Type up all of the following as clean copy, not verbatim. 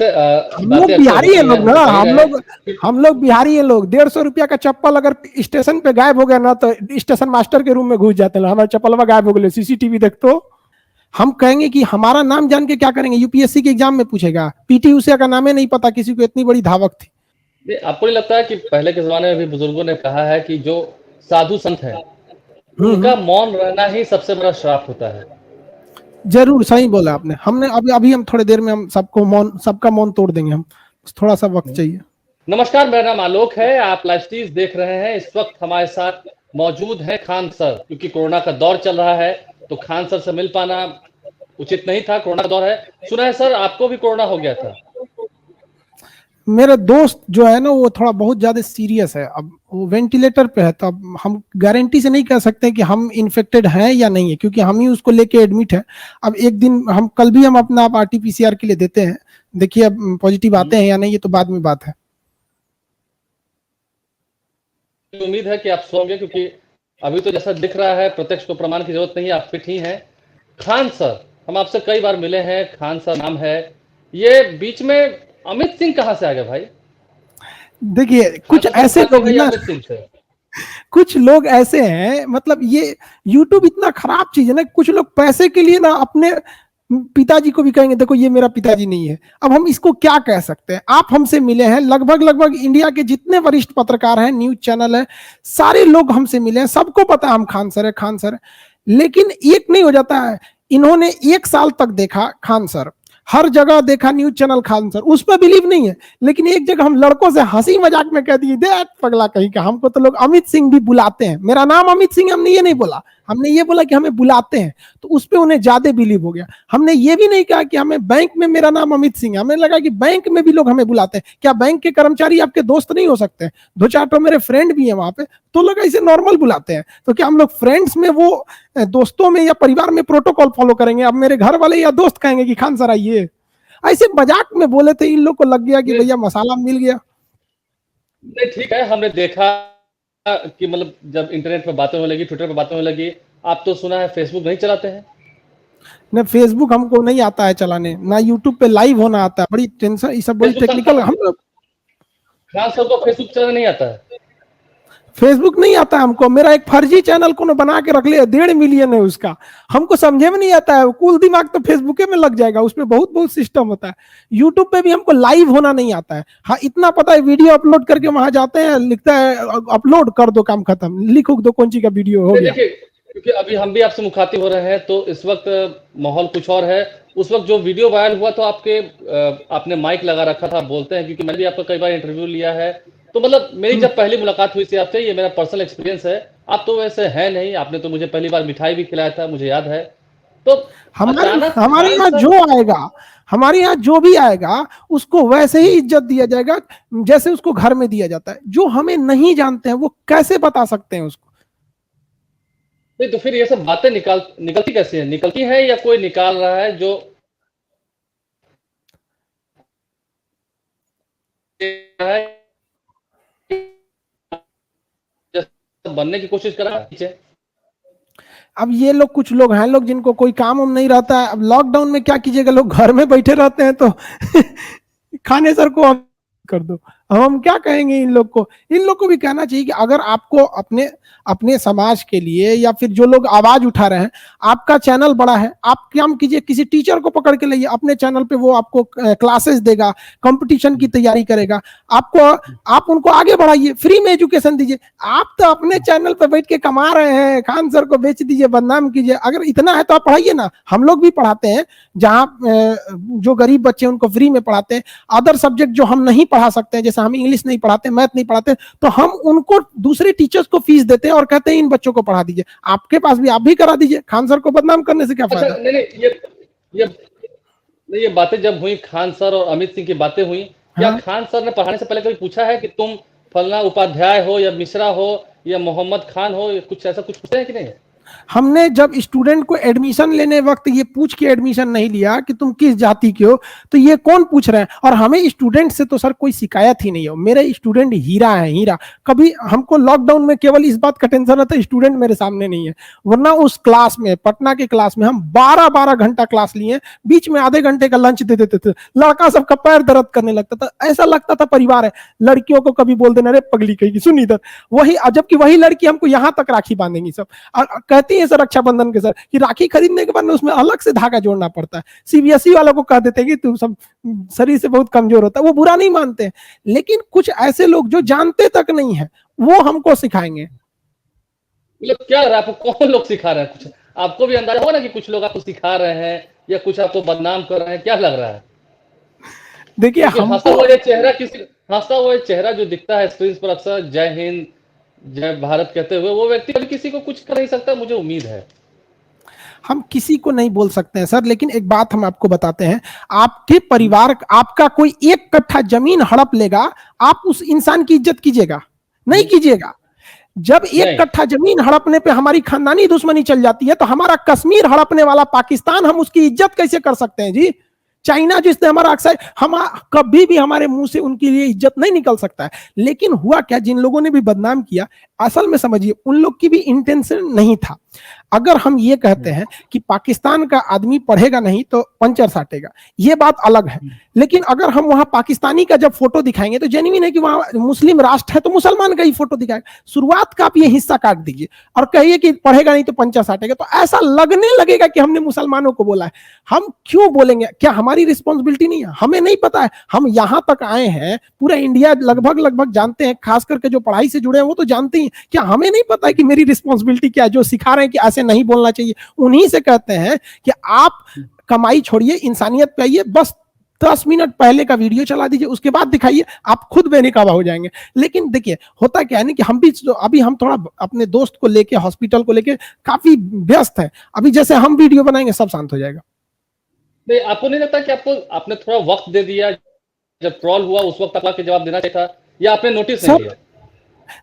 हम लोग बिहारी है लोग ना, हम लोग बिहारी है लोग। 150 रुपया का चप्पल अगर स्टेशन पे गायब हो गया ना तो स्टेशन मास्टर के रूम में घुस जाते हैं, हमारा चप्पल गायब हो गया, सीसीटीवी देख। तो हम कहेंगे कि हमारा नाम जान के क्या करेंगे? यूपीएससी के एग्जाम में पूछेगा, पीटी उषा का नाम ही नहीं पता किसी को, इतनी बड़ी धावक थी। आपको नहीं लगता है कि पहले के जमाने में भी बुजुर्गों ने कहा है कि जो साधु संत है उनका मौन रहना ही सबसे बड़ा श्राप होता है? जरूर सही बोला आपने। हमने अभी हम थोड़ी देर में हम सबका मौन तोड़ देंगे, हम थोड़ा सा वक्त चाहिए। नमस्कार, मेरा नाम आलोक है, आप लाइव स्ट्रीम देख रहे हैं। इस वक्त हमारे साथ मौजूद है खान सर, क्योंकि कोरोना का दौर चल रहा है तो खान सर से मिल पाना उचित नहीं था, कोरोना का दौर है। सुना है सर आपको भी कोरोना हो गया था? मेरे दोस्त जो है ना वो थोड़ा बहुत ज्यादा सीरियस है, अब वो वेंटिलेटर पे है, तो अब हम गारंटी से नहीं कह सकते कि हम इन्फेक्टेड हैं या नहीं है, क्योंकि हम ही उसको लेके एडमिट है। अब एक दिन हम कल भी हम अपना आप आरटीपीसीआर के लिए देते हैं, देखिए अब पॉजिटिव आते हैं या नहीं, ये तो बाद में बात है। उम्मीद है कि आप सोंगे, क्योंकि अभी तो जैसा दिख रहा है प्रत्यक्ष को प्रमाण की जरूरत नहीं है, आप फिट ही हैं। खान सर, हम आपसे कई बार मिले हैं, खान सर नाम है। ये बीच में अमित सिंह कहां से आ गए भाई? देखिए कुछ ऐसे लोग ना, कुछ लोग ऐसे हैं, मतलब ये यूट्यूब इतना खराब चीज है ना, कुछ लोग पैसे के लिए ना अपने पिताजी को भी कहेंगे देखो ये मेरा पिताजी नहीं है। अब हम इसको क्या कह सकते हैं? आप हमसे मिले हैं, लगभग इंडिया के जितने वरिष्ठ पत्रकार हैं, न्यूज चैनल है, सारे लोग हमसे मिले हैं, सबको पता है हम खान सर है, खान सर है। लेकिन एक नहीं हो जाता है, इन्होंने 1 साल तक देखा खान सर, हर जगह देखा न्यूज चैनल खान सर, उस पर बिलीव नहीं है। लेकिन एक जगह हम लड़कों से हंसी मजाक में कह दिए देख पगला कहीं का, हमको तो लोग अमित सिंह भी बुलाते हैं, मेरा नाम अमित सिंह, हमने ये नहीं बोला, हमने ये बोला कि हमें बुलाते हैं, तो उस पर उन्हें ज्यादा बिलीव हो गया। हमने ये भी नहीं कहा कि हमें बैंक में मेरा नाम अमित सिंह है, हमें लगा कि बैंक में भी लोग हमें बुलाते हैं। क्या बैंक के कर्मचारी आपके दोस्त नहीं हो सकते? 2-4 तो मेरे फ्रेंड भी हैं वहां पे, तो लोग ऐसे नॉर्मल बुलाते हैं। तो क्या हम लोग फ्रेंड्स में वो दोस्तों में या परिवार में प्रोटोकॉल फॉलो करेंगे? अब मेरे घर वाले या दोस्त कहेंगे कि खान सर आइए, ऐसे मजाक में बोले थे, इन लोग को लग गया कि भैया मसाला मिल गया। नहीं ठीक है, हमने देखा कि मतलब जब इंटरनेट पे बातें होने लगी, ट्विटर पे बातें होने लगी, आप तो सुना है फेसबुक नहीं चलाते हैं? ना फेसबुक हमको नहीं आता है चलाने, ना यूट्यूब पे लाइव होना आता है, बड़ी टेंशन, ये सब बड़ी टेक्निकल। हम लोग खान सर को फेसबुक चलाना नहीं आता है? फेसबुक नहीं आता है हमको, मेरा एक फर्जी चैनल को बना के रख लिया, 1.5 मिलियन है उसका, हमको समझे में नहीं आता है। कुल दिमाग तो फेसबुक में लग जाएगा, उसमें बहुत बहुत सिस्टम होता है। यूट्यूब पे भी हमको लाइव होना नहीं आता है। हाँ इतना पता है, वीडियो अपलोड करके वहां जाते हैं, लिखता है अपलोड कर दो, काम खत्म, लिख दो कौन सी का वीडियो हो गया। क्योंकि अभी हम भी आपसे मुखातिब हो रहे हैं, तो इस वक्त माहौल कुछ और है। उस वक्त जो वीडियो वायरल हुआ तो आपने माइक लगा रखा था, बोलते हैं, क्योंकि मैंने भी आपका कई बार इंटरव्यू लिया है, तो मतलब मेरी जब पहली मुलाकात हुई थी आपसे, ये मेरा पर्सनल एक्सपीरियंस है, आप तो वैसे है नहीं, आपने तो मुझे पहली बार मिठाई भी खिलाया था, मुझे याद है। तो हमारे यहाँ जो आएगा, हमारे यहाँ जो भी आएगा उसको वैसे ही इज्जत दिया जाएगा जैसे उसको घर में दिया जाता है। जो हमें नहीं जानते हैं वो कैसे बता सकते हैं उसको? नहीं तो फिर ये सब बातें निकलती कैसी है? निकलती है या कोई निकाल रहा है जो बनने की कोशिश कर रहा है? अब ये लोग, कुछ लोग हैं लोग जिनको कोई काम नहीं रहता है। अब लॉकडाउन में क्या कीजिएगा, लोग घर में बैठे रहते हैं, तो खाने सर को कर दो। अब हम क्या कहेंगे इन लोग को? इन लोग को भी कहना चाहिए कि अगर आपको अपने अपने समाज के लिए, या फिर जो लोग आवाज उठा रहे हैं, आपका चैनल बड़ा है, आप काम कीजिए, किसी टीचर को पकड़ के लाइए अपने चैनल पे, वो आपको क्लासेस देगा, कंपटीशन की तैयारी करेगा, आप उनको आगे बढ़ाइए, फ्री में एजुकेशन दीजिए। आप तो अपने चैनल पे बैठ के कमा रहे हैं, खान सर को बेच दीजिए, बदनाम कीजिए। अगर इतना है तो आप पढ़ाइए ना, हम लोग भी पढ़ाते हैं, जहाँ जो गरीब बच्चे उनको फ्री में पढ़ाते हैं। अदर सब्जेक्ट जो हम नहीं पढ़ा सकते हैं, जैसे हम इंग्लिश नहीं पढ़ाते, मैथ नहीं पढ़ाते, तो हम उनको दूसरे टीचर्स को फीस देते हैं और कहते हैं इन बच्चों को पढ़ा दीजिए। आपके पास भी, आप भी करा दीजिए। खान सर को बदनाम करने से क्या फायदा? ये बातें जब हुई, खान सर और अमित सिंह की बातें हुई, क्या खान सर ने पढ़ाने से पहले कभी पूछा है कि तुम फलना उपाध्याय हो, या मिश्रा हो, या मोहम्मद खान हो, कुछ ऐसा कुछ पूछते हैं कि नहीं? हमने जब स्टूडेंट को एडमिशन लेने वक्त ये पूछ के एडमिशन नहीं लिया कि तुम किस जाति के हो, तो ये कौन पूछ रहे हैं? और हमें स्टूडेंट से तो सर कोई शिकायत ही नहीं हो, मेरे स्टूडेंट हीरा है, हीरा। कभी हमको लॉकडाउन में केवल इस बात का टेंशन रहता स्टूडेंट मेरे सामने नहीं है, वरना उस क्लास में, पटना के क्लास में हम 12-12 घंटा क्लास लिए, बीच में आधे घंटे का लंच दे देते थे, लड़का सबका पैर दर्द करने लगता था, ऐसा लगता था परिवार है। लड़कियों को कभी बोल देना, अरे पगली कहेगी सुन इधर, वही, जबकि वही लड़की हमको यहां तक राखी बांधेंगी सब। और कहती है सर रक्षाबंधन के सर कि राखी खरीदने के बाद में उसमें अलग से धागा जोड़ना पड़ता है। सीबीएसई वालों को कह देते हैं कि तुम सब शरीर से बहुत कमजोर होता है, वो बुरा नहीं मानते, लेकिन कुछ ऐसे लोग जो जानते तक नहीं है वो हमको सिखाएंगे। मतलब क्या रहा आपको, कौन लोग सिखा रहे हैं? कुछ आपको भी अंदाजा हो ना कि कुछ लोग आपको सिखा रहे हैं या कुछ आपको बदनाम कर रहे हैं, क्या लग रहा है? देखिए हंसा हुआ ये चेहरा, किसी हंसा हुआ ये चेहरा जो दिखता है स्क्रीन पर अक्सर जय हिंद जय भारत कहते हुए, वो व्यक्ति कभी किसी को कुछ कर नहीं सकता, मुझे उम्मीद है। हम किसी को नहीं बोल सकते हैं सर, लेकिन एक बात हम आपको बताते हैं, आपके परिवार, आपका कोई 1 कट्ठा जमीन हड़प लेगा, आप उस इंसान की इज्जत कीजिएगा? नहीं कीजिएगा। जब 1 कट्ठा जमीन हड़पने पे हमारी खानदानी दुश्मनी चल जाती है, तो हमारा कश्मीर हड़पने वाला पाकिस्तान, हम उसकी इज्जत कैसे कर सकते हैं जी? चाइना जिसने हमारा अक्सर, हम कभी भी हमारे मुंह से उनके लिए इज्जत नहीं निकल सकता है। लेकिन हुआ क्या, जिन लोगों ने भी बदनाम किया, असल में समझिए उन लोग की भी इंटेंशन नहीं था। अगर हम ये कहते हैं कि पाकिस्तान का आदमी पढ़ेगा नहीं तो पंचर साटेगा, ये बात अलग है, लेकिन अगर हम वहां पाकिस्तानी का जब फोटो दिखाएंगे तो जेन्युइन है कि वहां मुस्लिम राष्ट्र है तो मुसलमान का ही फोटो दिखाएगा। शुरुआत का आप ये हिस्सा काट दीजिए और कहिए कि पढ़ेगा नहीं तो पंचर साटेगा, तो ऐसा लगने लगेगा कि हमने मुसलमानों को बोला है। हम क्यों बोलेंगे? क्या हमारी रिस्पॉन्सिबिलिटी नहीं है? हमें नहीं पता है? हम यहां तक आए हैं, पूरा इंडिया लगभग जानते हैं, खास करके जो पढ़ाई से जुड़े हैं वो तो जानते हैं। क्या हमें नहीं पता है कि मेरी रिस्पॉन्सिबिलिटी क्या है? जो सिखा रहे हैं कि ऐसे नहीं बोलना चाहिए, उन्हीं से कहते हैं कि आप कमाई छोड़िए, इंसानियत पे आइए, बस 10 मिनट पहले का वीडियो चला दीजिए, उसके बाद दिखाइए, आप खुद बेनिकाबा हो जाएंगे। लेकिन देखिए होता क्या है ना कि हम भी अभी हम थोड़ा अपने दोस्त को लेके, हॉस्पिटल को लेके काफी व्यस्त है, अभी जैसे हम वीडियो बनाएंगे सब शांत हो जाएगा। नहीं, आपको नहीं लगता कि आपने थोड़ा वक्त दे दिया, जब ट्रोल हुआ उस वक्त आपके जवाब देना चाहिए था, या आपने नोटिस नहीं लिया?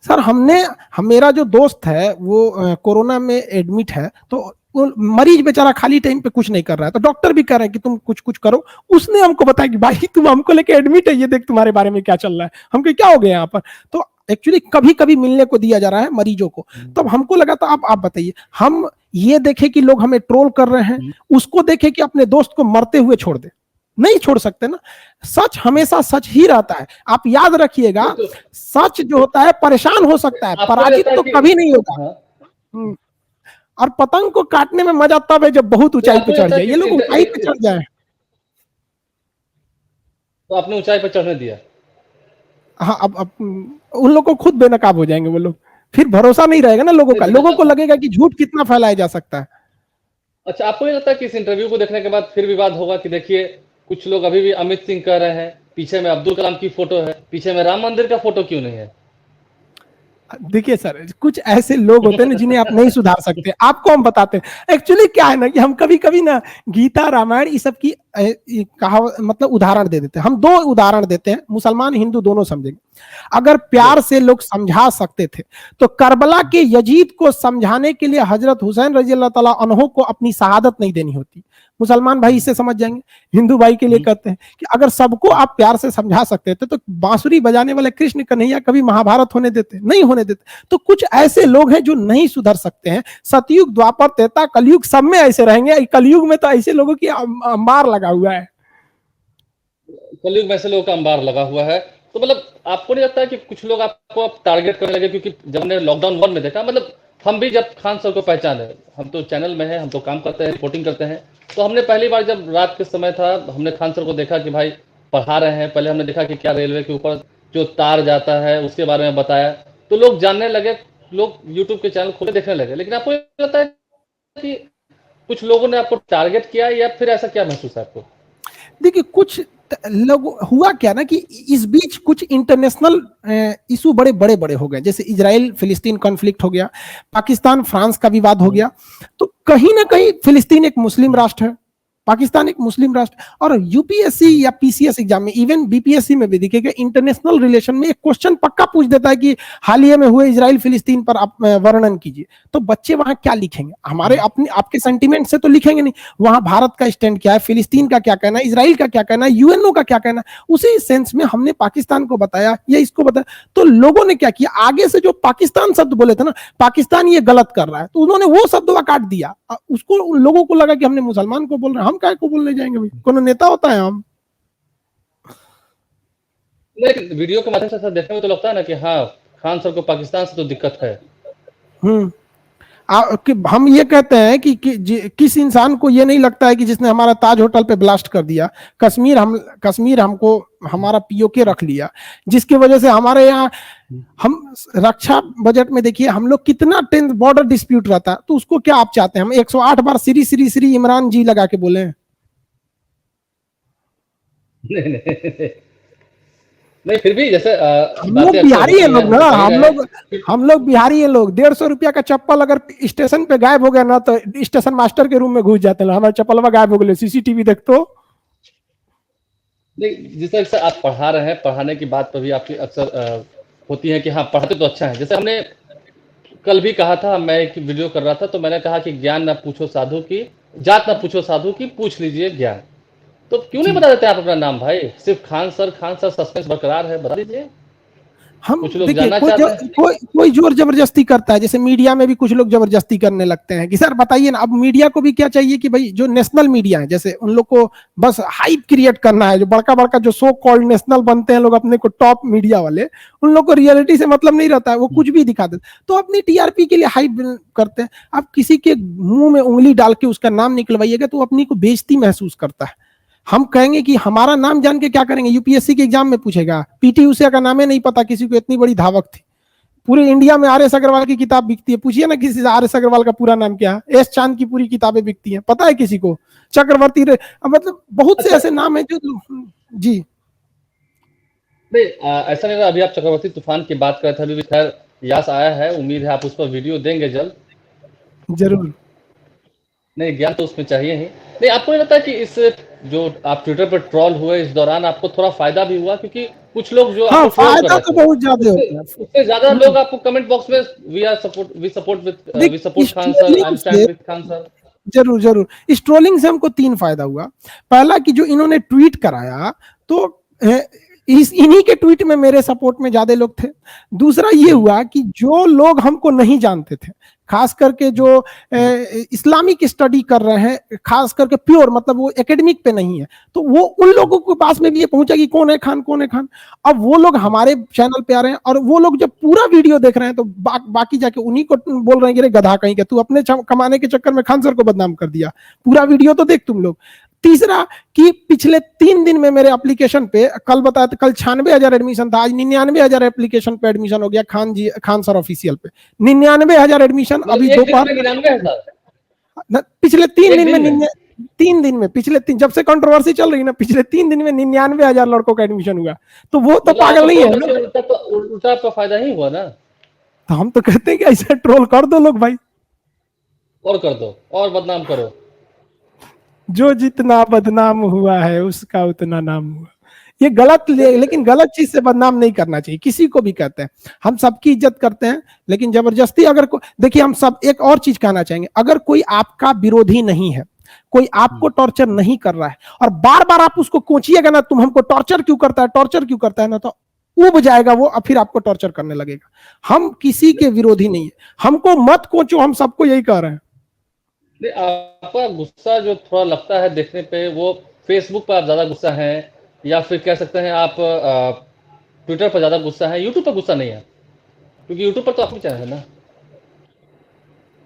सर मेरा जो दोस्त है वो कोरोना में एडमिट है, तो मरीज बेचारा खाली टाइम पे कुछ नहीं कर रहा है, तो डॉक्टर भी कह रहे हैं कि तुम कुछ करो। उसने हमको बताया कि भाई तुम हमको लेके एडमिट है, ये देख तुम्हारे बारे में क्या चल रहा है। हम कहे क्या हो गया यहाँ पर? तो एक्चुअली कभी कभी मिलने को दिया जा रहा है मरीजों को, तब हमको लगा तो आप बताइए, हम ये देखे कि लोग हमें ट्रोल कर रहे हैं, उसको देखे कि अपने दोस्त को मरते हुए छोड़ दे? नहीं छोड़ सकते ना। सच हमेशा सच ही रहता है, आप याद रखिएगा। सच जो होता है परेशान हो सकता है, पराजित तो कभी नहीं होगा। और पतंग को काटने में मजा तब है जब बहुत ऊंचाई पे चढ़ जाए। ये लोग ऊंचाई पे चढ़ जाए, तो आपने ऊंचाई पे चढ़ने दिया। हाँ, अब उन लोगों को खुद बेनकाब हो जाएंगे वो लोग, फिर भरोसा नहीं रहेगा ना लोगों का, लोगों को लगेगा कि झूठ कितना फैलाया जा सकता है। अच्छा, आपको नहीं लगता कि इस इंटरव्यू को देखने के बाद फिर विवाद होगा कि देखिए कुछ लोग अभी भी अमित सिंह कह रहे हैं, पीछे में अब्दुल कलाम की फोटो है, पीछे में राम मंदिर का फोटो क्यों नहीं है? देखिए सर, कुछ ऐसे लोग होते हैं ना जिन्हें आप नहीं सुधार सकते, आपको हम बताते हैं। एक्चुअली क्या है ना कि हम कभी कभी ना गीता रामायण इस सब की कहावत मतलब उदाहरण दे देते हैं। हम 2 उदाहरण देते हैं, मुसलमान हिंदू दोनों समझेंगे। अगर प्यार से लोग समझा सकते थे तो करबला के यजीद को समझाने के लिए हजरत हुसैन रजी अल्लाह ताला अन्हु को अपनी शहादत नहीं देनी होती। मुसलमान भाई इससे समझ जाएंगे। हिंदू भाई के लिए कहते हैं कि अगर सबको आप प्यार से समझा सकते थे तो बांसुरी बजाने वाले कृष्ण कन्हैया कभी महाभारत होने देते? नहीं होने देते। तो कुछ ऐसे लोग हैं जो नहीं सुधर सकते हैं। सतयुग, द्वापर, त्रेता, कलयुग सब में ऐसे रहेंगे। कलयुग में तो ऐसे लोगों की अंबार लगा हुआ है। कलयुग में ऐसे लोगों का अंबार लगा हुआ है। तो मतलब आपको नहीं लगता है कि कुछ लोग आपको अब टारगेट करने लगे? क्योंकि जब हमने लॉकडाउन 1 में देखा, मतलब हम भी जब खान सर को पहचाने, हम तो चैनल में है, हम तो काम करते हैं, रिपोर्टिंग करते हैं, तो हमने पहली बार जब रात के समय था, हमने खान सर को देखा कि भाई पढ़ा रहे हैं। पहले हमने देखा कि क्या रेलवे के ऊपर जो तार जाता है उसके बारे में बताया, तो लोग जानने लगे, लोग यूट्यूब के चैनल खोले देखने लगे। लेकिन आपको लगता है कि कुछ लोगों ने आपको टारगेट किया, या फिर ऐसा क्या महसूस है आपको? देखिए कुछ लोग, हुआ क्या ना कि इस बीच कुछ इंटरनेशनल इशू बड़े बड़े बड़े हो गए, जैसे इजराइल फिलिस्तीन कॉन्फ्लिक्ट हो गया, पाकिस्तान फ्रांस का विवाद हो गया। तो कहीं ना कहीं फिलिस्तीन एक मुस्लिम राष्ट्र है, पाकिस्तान एक मुस्लिम राष्ट्र, और यूपीएससी या पीसीएस एग्जाम में, इवन बीपीएससी में भी देखिएगा, इंटरनेशनल रिलेशन में एक क्वेश्चन पक्का पूछ देता है कि हालिया में हुए इजराइल फिलिस्तीन पर आप वर्णन कीजिए। तो बच्चे वहां क्या लिखेंगे? हमारे अपने आपके सेंटिमेंट से तो लिखेंगे नहीं, वहां भारत का स्टैंड क्या है, फिलिस्तीन का क्या कहना है, इजराइल का क्या कहना है, यूएनओ का क्या कहना है। उसी सेंस में हमने पाकिस्तान को बताया या इसको बताया, तो लोगों ने क्या किया, आगे से जो पाकिस्तान शब्द बोले थे ना, पाकिस्तान ये गलत कर रहा है, तो उन्होंने वो शब्द काट दिया। उसको उन लोगों को लगा कि हमने मुसलमान को बोल रहे हैं, हम काय को बोलने जाएंगे भाई, कौन नेता होता है हम। लेकिन वीडियो के माध्यम से देखने में तो लगता है ना कि हाँ, खान सर को पाकिस्तान से तो दिक्कत है। हम ये कहते हैं कि किस इंसान को ये नहीं लगता है कि जिसने हमारा ताज होटल पे ब्लास्ट कर दिया, कश्मीर हमको हमारा पीओके रख लिया, जिसकी वजह से हमारे यहाँ हम रक्षा बजट में देखिए हम लोग कितना टेंस बॉर्डर डिस्प्यूट रहता है, तो उसको क्या आप चाहते हैं हम 108 बार श्री श्री श्री इमरान जी लगा के बोले? नहीं फिर भी जैसे हम लोग बिहारी है लोग ना, हम लोग बिहारी है लोग। 150 रुपया का चप्पल अगर स्टेशन पे गायब हो गया ना, तो स्टेशन मास्टर के रूम में घुस जाते हैं, हमारा चप्पल गायब हो गया, सीसीटीवी देख तो। नहीं जिस तरह से आप पढ़ा रहे हैं, पढ़ाने की बात पर भी आपकी अक्सर होती है कि हाँ पढ़ाते तो अच्छा है। जैसे हमने कल भी कहा था, मैं एक वीडियो कर रहा था तो मैंने कहा कि ज्ञान ना पूछो साधु की, जात ना पूछो साधु की, पूछ लीजिए ज्ञान। तो क्यों नहीं बता देते आप अपना नाम भाई? सिर्फ खान सर सस्पेंस बरकरार है, बता दीजिए। हम कुछ लोग देखिए जानना चाहते हैं। कोई जोर जबरदस्ती करता है, जैसे मीडिया में भी कुछ लोग जबरदस्ती करने लगते हैं कि सर बताइए ना। अब मीडिया को भी क्या चाहिए कि भाई जो नेशनल मीडिया है, जैसे उन लोग को बस हाइप क्रिएट करना है, जो बड़का बड़का जो सो कॉल्ड नेशनल बनते हैं लोग अपने को टॉप मीडिया वाले, उन लोग को रियलिटी से मतलब नहीं रहता है, वो कुछ भी दिखा देते, तो अपनी टीआरपी के लिए हाइप करते हैं। आप किसी के मुंह में उंगली डाल के उसका नाम निकलवाइएगा तो अपनी को बेइज्जती महसूस करता है। हम कहेंगे कि हमारा नाम जान के क्या करेंगे? यूपीएससी के एग्जाम में पूछेगा, पीटी उषा का नाम ही नहीं पता किसी को, इतनी बड़ी धावक थी। पूरे इंडिया में आर.एस. अग्रवाल की किताब बिकती है, पूछिए ना किसी से आर.एस. अग्रवाल का पूरा नाम क्या है? एस चांद की पूरी किताबें बिकती हैं, पता है किसी को? चक्रवर्ती मतलब बहुत से ऐसे नाम है जो जी नहीं ऐसा नहीं रहा। अभी आप चक्रवर्ती तूफान की बात कर रहे थे, अभी भी खैर यास आया है, उम्मीद है आप उस पर वीडियो देंगे जल्द। जरूर। नहीं ज्ञान तो उसमें चाहिए ही। नहीं आपको नहीं लगता कि इस जो आप ट्विटर पर ट्रोल हुए इस दौरान आपको थोड़ा फायदा भी हुआ? क्योंकि कुछ लोग जो हाँ, आपको ट्रोल कर फायदा रहे तो थे, बहुत ज्यादा होता है। उससे ज्यादा लोग आपको कमेंट बॉक्स में we support Khan sir, I am stand with Khan sir. जरूर जरूर। इस ट्रोलिंग से हमको 3 फायदा हुआ। पहला कि जो इन्होंने ट्वीट कराया, तो इन्हीं के ट्वीट में मेरे सपोर्ट में ज्यादा लोग थे। दूसरा ये हुआ कि जो लोग हमको नहीं जानते थे, खास करके जो इस्लामिक स्टडी कर रहे हैं, खास करके प्योर मतलब वो एकेडमिक पे नहीं है, तो वो उन लोगों के पास में भी ये पहुंचा कि कौन है खान, कौन है खान। अब वो लोग हमारे चैनल पे आ रहे हैं और वो लोग जब पूरा वीडियो देख रहे हैं तो बाकी जाके उन्हीं को बोल रहे हैं कि गधा कहीं का, तू अपने कमाने के चक्कर में खान सर को बदनाम कर दिया। पूरा वीडियो तो देख तुम लोग। तीसरा कि पिछले 3 दिन में मेरे एप्लीकेशन पे, कल बताया था, कल 96,000 एडमिशन था, आज 99,000 एप्लीकेशन पे एडमिशन हो गया खान सर ऑफिशियल पे। 99,000 एडमिशन अभी दोपहर पिछले 3 दिन में पिछले 3, जब से कंट्रोवर्सी चल रही है ना, पिछले 3 दिन में 99,000 लड़कों का एडमिशन हुआ। तो वो तो पागल नहीं है ना? उल्टा आपका फायदा ही हुआ ना। तो हम तो कहते हैं कि ऐसे ट्रोल कर दो लोग भाई, और कर दो और बदनाम करो। जो जितना बदनाम हुआ है उसका उतना नाम हुआ। ये गलत, लेकिन गलत चीज से बदनाम नहीं करना चाहिए, किसी को भी कहते हैं। हम सबकी इज्जत करते हैं, लेकिन जबरदस्ती अगर देखिए, हम सब एक और चीज कहना चाहेंगे, अगर कोई आपका विरोधी नहीं है, कोई आपको टॉर्चर नहीं कर रहा है, और बार बार आप उसको कोचिएगा ना, तुम हमको टॉर्चर क्यों करता है, टॉर्चर क्यों करता है ना, तो उब जाएगा वो, और फिर आपको टॉर्चर करने लगेगा। हम किसी के विरोधी नहीं है, हमको मत कोचो, हम सबको यही कह रहे हैं। आपका गुस्सा जो थोड़ा लगता है देखने पे, वो फेसबुक पर आप ज्यादा गुस्सा है, या फिर कह सकते हैं आप ट्विटर पर ज्यादा गुस्सा है, यूट्यूब पर गुस्सा नहीं है? क्योंकि यूट्यूब पर तो आपकी चैनल है ना।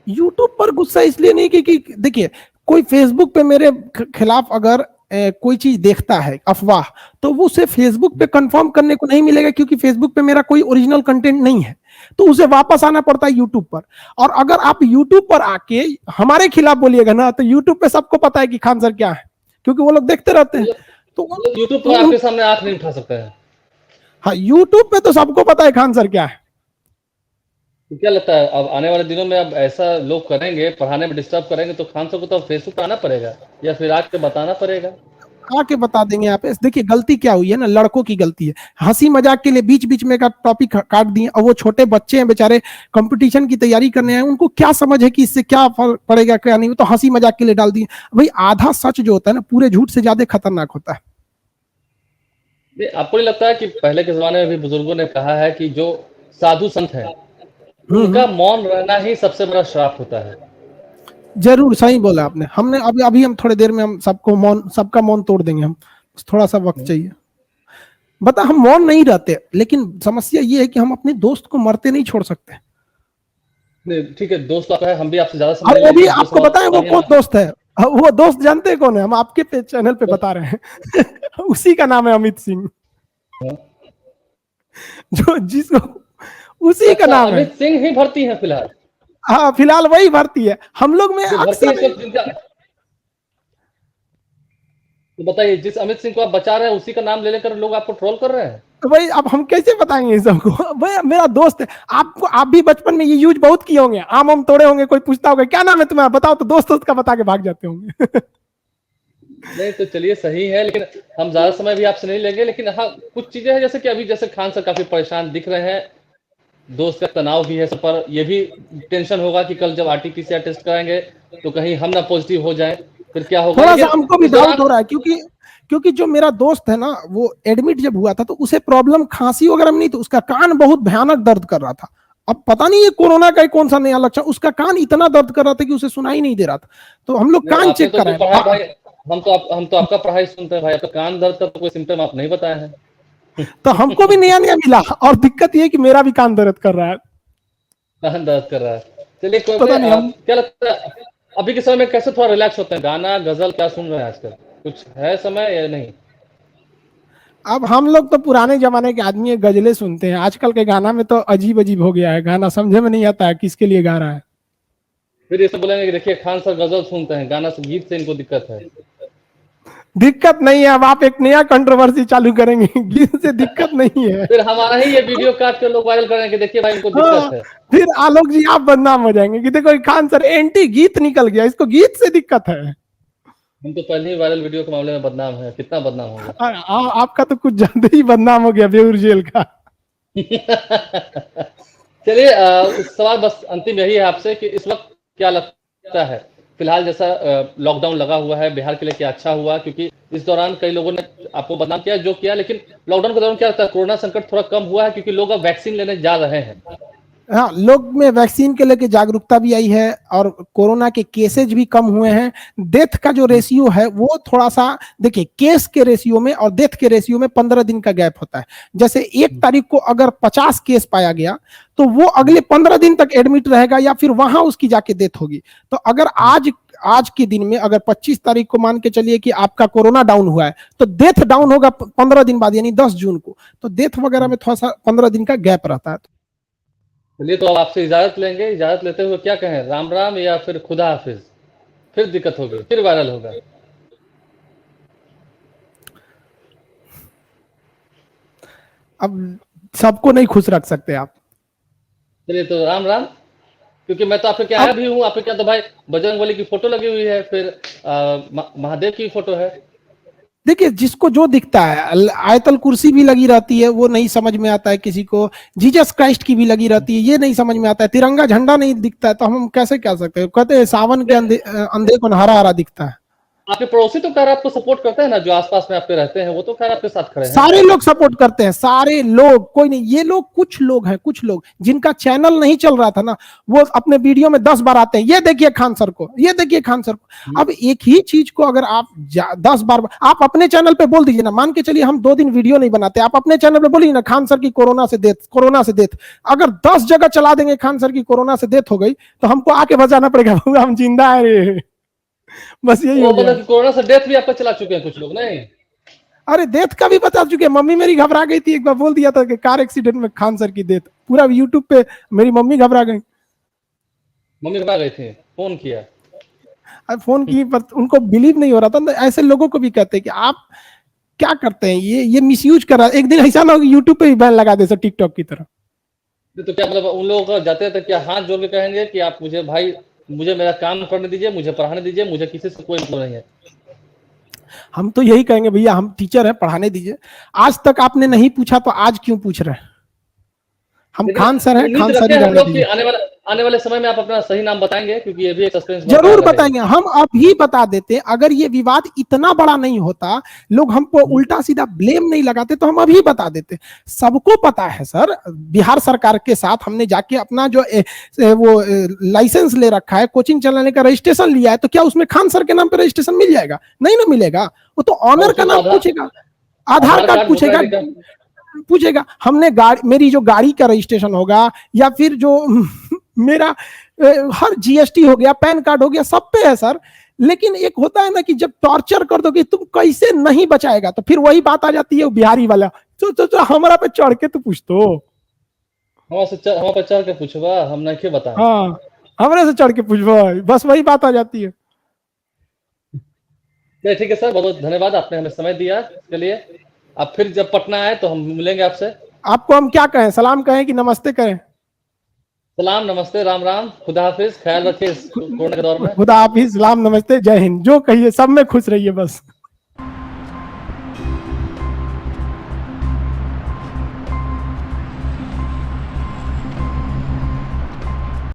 यूट्यूब पर गुस्सा इसलिए नहीं कि देखिए, कोई फेसबुक पे मेरे खिलाफ अगर कोई चीज देखता है अफवाह, तो वो उसे फेसबुक पे कंफर्म करने को नहीं मिलेगा, क्योंकि फेसबुक पे मेरा कोई ओरिजिनल कंटेंट नहीं है, तो उसे वापस आना पड़ता है यूट्यूब पर। और अगर आप यूट्यूब पर आके हमारे खिलाफ बोलिएगा ना, तो यूट्यूब पे सबको पता है कि खान सर क्या है, क्योंकि वो लोग देखते रहते हैं। तो यूट्यूब पर आपके सामने आंख नहीं उठा सकते हैं। हाँ, यूट्यूब पे तो सबको पता है खान सर क्या है। तो क्या लगता है अब आने वाले दिनों में अब ऐसा लोग करेंगे, पढ़ाने में डिस्टर्ब करेंगे, तो खान साहब को तो फेसबुक पे आना पड़ेगा या फिर आके बताना पड़ेगा। आके बता देंगे आप। देखिए गलती क्या हुई है ना, लड़कों की गलती है, हंसी मजाक के लिए बीच बीच में का टॉपिक काट दिए, और वो छोटे बच्चे हैं बेचारे, कंपटीशन की तैयारी करने हैं, उनको क्या समझ है कि इससे क्या फर्क पड़ेगा क्या नहीं, तो हंसी मजाक के लिए डाल दिए। भाई आधा सच जो होता है ना पूरे झूठ से ज्यादा खतरनाक होता है। आपको नहीं लगता है कि पहले के जमाने में भी बुजुर्गों ने कहा है कि जो साधु संत है उनका मौन रहना ही सबसे बड़ा श्राप होता है। जरूर सही बोला आपने। हमने अभी अभी हम थोड़ी देर में हम सबको मौन, सबका मौन तोड़ देंगे हम, थोड़ा सा वक्त चाहिए। बता, हम मौन नहीं रहते, लेकिन समस्या ये है कि हम अपने दोस्त को मरते नहीं छोड़ सकते। ठीक है, दोस्त आपका है, हम भी आपसे ज्यादा और समय वो भी लेंगे, आपको बताएं वो कौन दोस्त है, वो दोस्त जानते हैं कौन है, हम आपके चैनल पे बता रहे हैं उसी का नाम है अमित सिंह, जो जिसको उसी का नाम है। अमित सिंह ही भर्ती है फिलहाल। हाँ फिलहाल वही भर्ती है। हम लोग में भर्ती है अक्सर, तो बताइए, जिस अमित सिंह को आप बचा रहे हैं उसी का नाम ले लेकर लोग आपको ट्रोल कर रहे हैं। तो भाई अब हम कैसे बताएंगे इन सबको, भाई मेरा दोस्त है। आपको, आप भी बचपन में ये यूज बहुत किए होंगे, आम तोड़े होंगे, कोई पूछता होगा क्या नाम है तुम्हारा, बताओ, तो दोस्त दोस्त का बता के भाग जाते होंगे नहीं तो चलिए सही है, लेकिन हम ज्यादा समय भी आपसे नहीं लेंगे, लेकिन हाँ कुछ चीजें हैं, जैसे कि अभी जैसे खान सर काफी परेशान दिख रहे हैं, दोस्त का तनाव भी है सब पर, ये भी टेंशन होगा कि कल जब आरटीपीसीआर टेस्ट कराएंगे तो कहीं हम ना पॉजिटिव हो जाए, फिर क्या होगा। थोड़ा सा लेकिन हमको भी इस डाउट दौरान हो रहा है, क्योंकि क्योंकि जो मेरा दोस्त है ना वो एडमिट जब हुआ था तो उसे प्रॉब्लम खांसी वगैरह में नहीं, तो उसका कान बहुत भयानक दर्द कर रहा था। अब पता नहीं ये कोरोना का कौन सा नया लक्षण, उसका कान इतना दर्द कर रहा था कि उसे सुनाई नहीं दे रहा था, तो हम लोग कान आपने चेक तो जो कराए। पढ़ाई भाई, हम तो आपका पढ़ाई सुनते हैं भाई, आपका कान दर्द का तो कोई सिम्टम आप नहीं बताए हैं तो हमको भी नया नया मिला, और दिक्कत ये कि मेरा भी कान दर्द कर रहा है। कान दर्द कर रहा है। चलिए कोई पता नहीं हम, क्या लगता है अभी के समय में कैसे थोड़ा रिलैक्स होते हैं, गाना गजल क्या सुन रहे हैं आजकल, कुछ है समय या नहीं। अब हम लोग तो पुराने जमाने के आदमी गजलें सुनते हैं, आजकल के गाना में तो अजीब अजीब हो गया है, गाना समझे में नहीं आता है किसके लिए गा रहा है। फिर ये सब बोलेंगे कि देखिए खान सर गजल सुनते हैं, गाना से गीत से इनको दिक्कत है। दिक्कत नहीं है, अब आप एक नया कंट्रोवर्सी चालू करेंगे, गीत से दिक्कत नहीं है। फिर हमारा ही ये वीडियो काट के लोग वायरल करेंगे, देखिए भाई इनको दिक्कत है। फिर आलोक जी आप बदनाम हो जाएंगे कि देखो खान सर एंटी गीत निकल गया, इसको गीत से दिक्कत है। हम तो पहले ही वायरल वीडियो के मामले में बदनाम है, कितना बदनाम होगा आपका तो कुछ ज्यादा ही बदनाम हो गया बेउर जेल का चलिए सवाल बस अंतिम यही है आपसे कि इस वक्त क्या लगता है, फिलहाल जैसा लॉकडाउन लगा हुआ है बिहार के लिए, क्या अच्छा हुआ, क्योंकि इस दौरान कई लोगों ने आपको बदनाम किया जो किया, लेकिन लॉकडाउन के दौरान क्या लगता है, कोरोना संकट थोड़ा कम हुआ है क्योंकि लोग अब वैक्सीन लेने जा रहे हैं। हाँ, लोग में वैक्सीन के लेके जागरूकता भी आई है, और कोरोना के केसेज भी कम हुए हैं। डेथ का जो रेशियो है वो थोड़ा सा, देखिए केस के रेशियो में और डेथ के रेशियो में 15 दिन का गैप होता है। जैसे 1 तारीख को अगर 50 केस पाया गया तो वो अगले 15 दिन तक एडमिट रहेगा, या फिर वहां उसकी जाके डेथ होगी। तो अगर आज के दिन में अगर 25 तारीख को मान के चलिए कि आपका कोरोना डाउन हुआ है, तो डेथ डाउन होगा 15 दिन बाद, यानी 10 जून को। तो डेथ वगैरह में थोड़ा सा 15 दिन का गैप रहता है। चलिए तो अब आपसे इजाजत लेंगे, इजाजत लेते हुए क्या कहें, राम राम या फिर खुदा हाफिज, फिर दिक्कत होगी, फिर वायरल होगा। अब सबको नहीं खुश रख सकते आप। चलिए तो राम राम, क्योंकि मैं तो आपके क्या आया भी हूँ, आपके क्या तो भाई बजरंगबली की फोटो लगी हुई है, फिर महादेव की फोटो है। देखिए जिसको जो दिखता है, आयतल कुर्सी भी लगी रहती है, वो नहीं समझ में आता है किसी को, जीसस क्राइस्ट की भी लगी रहती है, ये नहीं समझ में आता है, तिरंगा झंडा नहीं दिखता है, तो हम कैसे कह सकते हैं, कहते हैं सावन के अंधे को हरा हरा दिखता है। आपके पड़ोसी तो खैर आपको सपोर्ट करते हैं ना, जो आसपास में आपके रहते हैं वो तो खैर आपके साथ खड़े हैं। सारे लोग सपोर्ट करते हैं, सारे लोग, कोई नहीं, ये लोग कुछ लोग हैं, कुछ लोग जिनका चैनल नहीं चल रहा था ना, वो अपने वीडियो में 10 बार आते हैं, ये देखिए खान सर को, ये देखिए खान सर को। अब एक ही चीज को अगर आप 10 बार आप अपने चैनल पे बोल दीजिए ना, मान के चलिए हम 2 दिन वीडियो नहीं बनाते, आप अपने चैनल पे बोलिए ना खान सर की कोरोना से डेथ, कोरोना से डेथ, अगर 10 जगह चला देंगे खान सर की कोरोना से डेथ हो गई, तो हमको आके बचाना पड़ेगा, हम जिंदा है बस यही हो गया। कोरोना से डेथ भी आपका चला चुके हैं कुछ लोग, नहीं? अरे डेथ का भी बता चुके हैं, मम्मी मेरी घबरा गई थी, एक बार बोल दिया था कि कार एक्सीडेंट में खान सर की डेथ, पूरा यूट्यूब पे मेरी मम्मी घबरा गई। मम्मी घबरा गई थी, फोन किया, फोन की पर उनको बिलीव नहीं हो रहा था। ऐसे लोगों को भी कहते हैं कि आप क्या करते हैं, ये मिसयूज कर रहा है, एक दिन ऐसा ना हो कि यूट्यूब पे भी बैन लगा दे टिकटॉक की तरह। तो क्या मतलब उन लोगों को जाते हैं तो क्या हाथ जोड़ के कहेंगे कि आप मुझे भाई, मुझे मेरा काम करने दीजिए, मुझे पढ़ाने दीजिए, मुझे किसी से कोई मतलब नहीं है। हम तो यही कहेंगे भैया हम टीचर हैं, पढ़ाने दीजिए। आज तक आपने नहीं पूछा तो आज क्यों पूछ रहे हैं? हम लेकिन खान सर हैं, उम्मीद खान सर रखते ही हैं हम रहने लोग कि दीजिए। आने वाले समय में आप अपना सही नाम बताएंगे, क्योंकि ये भी एक सस्पेंस बरकरार जरूर रहेगा। बताएंगे, हम अभी बता देते। अगर ये विवाद इतना बड़ा नहीं होता, लोग हमको उल्टा सीधा ब्लेम नहीं लगाते, तो हम अभी बता देते। सबको पता है सर, बिहार सरकार के साथ हमने जाके अपना जो वो लाइसेंस ले रखा है, कोचिंग चलाने का रजिस्ट्रेशन लिया है, तो क्या उसमें खान सर के नाम पर रजिस्ट्रेशन मिल जाएगा? नहीं ना मिलेगा। वो तो और ऑनर का उसमें तो नाम पूछेगा, Aadhaar Aadhaar card card, voter पूछेगा, आईडी कार्ड। पूछेगा। हमने गाड़ी, मेरी जो गाड़ी का रजिस्ट्रेशन होगा, या फिर जो मेरा हर जीएसटी हो गया, पैन कार्ड हो गया, सब पे है सर। लेकिन एक होता है ना कि जब टॉर्चर कर दो कि तुम कैसे नहीं बचाएगा, तो फिर वही बात आ जाती है बिहारी वाला, तो हमारा पे चढ़ के तो पूछ दो। हमारे पे चढ़ के पूछवा, हम नहीं क्यों बताएं। हाँ, हमारे से चढ़ के पूछो, बस वही बात आ जाती है। चलिए ठीक है सर, बहुत बहुत धन्यवाद, आपने हमें समय दिया इसके लिए। आप फिर जब पटना आए तो हम मिलेंगे आपसे। आपको हम क्या कहें, सलाम कहें कि नमस्ते कहें? सलाम, नमस्ते, राम राम, खुदा हाफिज, ख्याल रखिए इस कोरोना के दौर में। खुदा हाफिज, सलाम, नमस्ते, जय हिंद, जो कहिए, सब में खुश रहिए बस।